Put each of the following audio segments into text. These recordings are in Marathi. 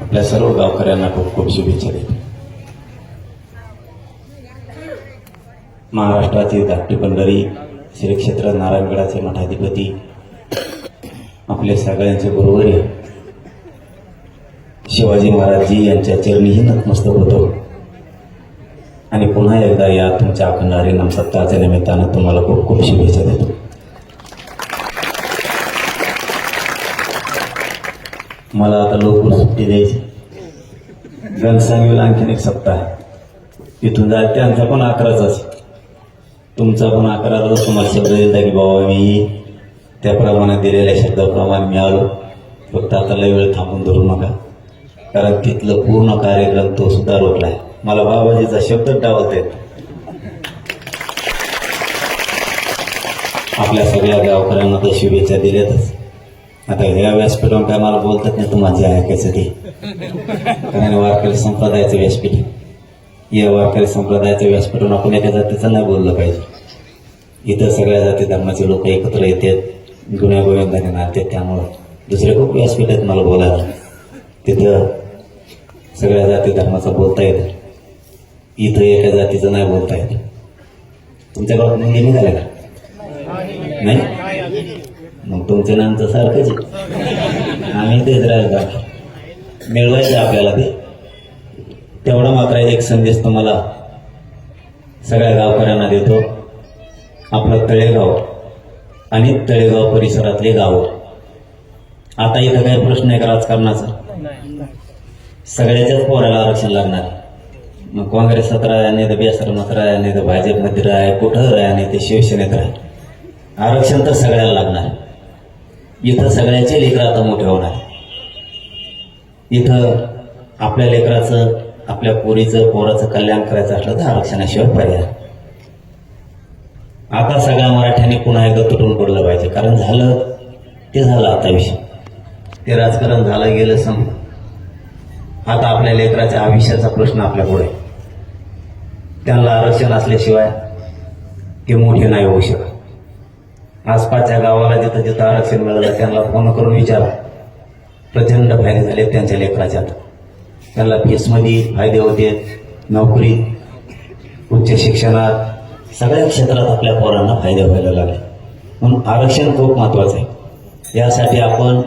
आपल्या सर्व गावकऱ्यांना खूप खूप शुभेच्छा देतो. महाराष्ट्राची धाकटी पंढरी श्री क्षेत्र नारायणगडाचे मठाधिपती आपले सगळ्यांचे गुरुवर्य शिवाजी महाराजजी यांच्या चरणीही नतमस्तक होतो आणि पुन्हा एकदा या तुमच्या अखंड हरिनाम सप्ताहाच्या निमित्तानं तुम्हाला खूप खूप शुभेच्छा देतो. मला आता लोकपूर सुट्टी द्यायची, गणसांगीला आणखीन एक सप्ताह आहे. तिथून जायचं त्यांचा पण 11च, तुमचा पण 11 तुम्हाला शब्द दिला की बाबा मी त्याप्रमाणे दिलेल्या शब्दाप्रमाणे मी आलो. फक्त आता लय वेळ थांबून धरू नका, कारण तिथलं पूर्ण कार्यक्रम तो सुद्धा रोखलाय. मला बाबाजीचा शब्दच डावलता येत. आपल्या सगळ्या गावकऱ्यांना तर शुभेच्छा दिल्यातच. आता ह्या व्यासपीठावर काय मला बोलतात नाही, तुम्हाला जे ऐकायचं ते, कारण वारकरी संप्रदायाचं व्यासपीठ, या वारकरी संप्रदायाच्या व्यासपीठावर आपण एका जातीचं नाही बोललं पाहिजे. इथं सगळ्या जाती धर्माचे लोक एकत्र येतात, गुण्यागोविंदाने नाचतात. त्यामुळं दुसरे खूप व्यासपीठ आहेत मला बोलायला, तिथं सगळ्या जाती धर्माचं बोलता येतं. इथं एका जातीचं नाही बोलता येत. तुमच्या गावात मुली निघाल्या का? नाही, मग तुमच्या नामचं सारखंच आहे. आम्ही तेच राहिलो, मिळवायचं आपल्याला ते. तेवढा मात्र एक संदेश तुम्हाला सगळ्या गावकऱ्यांना देतो. आपलं तळेगाव आणि तळेगाव परिसरातले गाव, आता इथं काही प्रश्न आहे का राजकारणाचा? सगळ्याच्याच पोराला आरक्षण लागणार. मग काँग्रेसात राहा, नाही तर बेसरमात राहा, नाही तर भाजपमध्ये राहा, कुठं राहा, नाही ते शिवसेनेत राहा, आरक्षण तर सगळ्याला लागणार. इथं सगळ्याचे लेकरं आता मोठे होणार. इथं आपल्या लेकराचं, आपल्या पोराचं कल्याण करायचं असलं तर आरक्षणाशिवाय पर्याय. आता सगळ्या मराठ्यांनी पुन्हा एकदा तुटून पडलं पाहिजे, कारण झालं ते झालं. आता विषय ते राजकारण झालं गेलं संपलं. आता आपल्या लेकराच्या आयुष्याचा प्रश्न आपल्या पुढे. त्यांना आरक्षण असल्याशिवाय ते मोठे नाही होऊ शकत. आसपासच्या गावाला जिथं जिथं आरक्षण मिळालं त्यांना फोन करून विचारा, प्रचंड फायदे झाले त्यांच्या लेकराच्या. त्यांना फीसमध्ये फायदे होते, नोकरीत, उच्च शिक्षणात, सगळ्या क्षेत्रात आपल्या पोरांना फायदे व्हायला लागले. म्हणून आरक्षण खूप महत्वाचं आहे. यासाठी आपण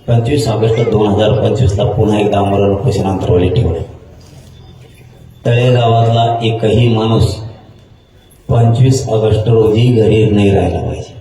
25 ऑगस्ट 2025ला पुन्हा एकदा आमरण उपोषण अंतरावली ठेवले. तळेगावातला एकही माणूस 25 ऑगस्ट रोजी घरी नाही राहिला पाहिजे.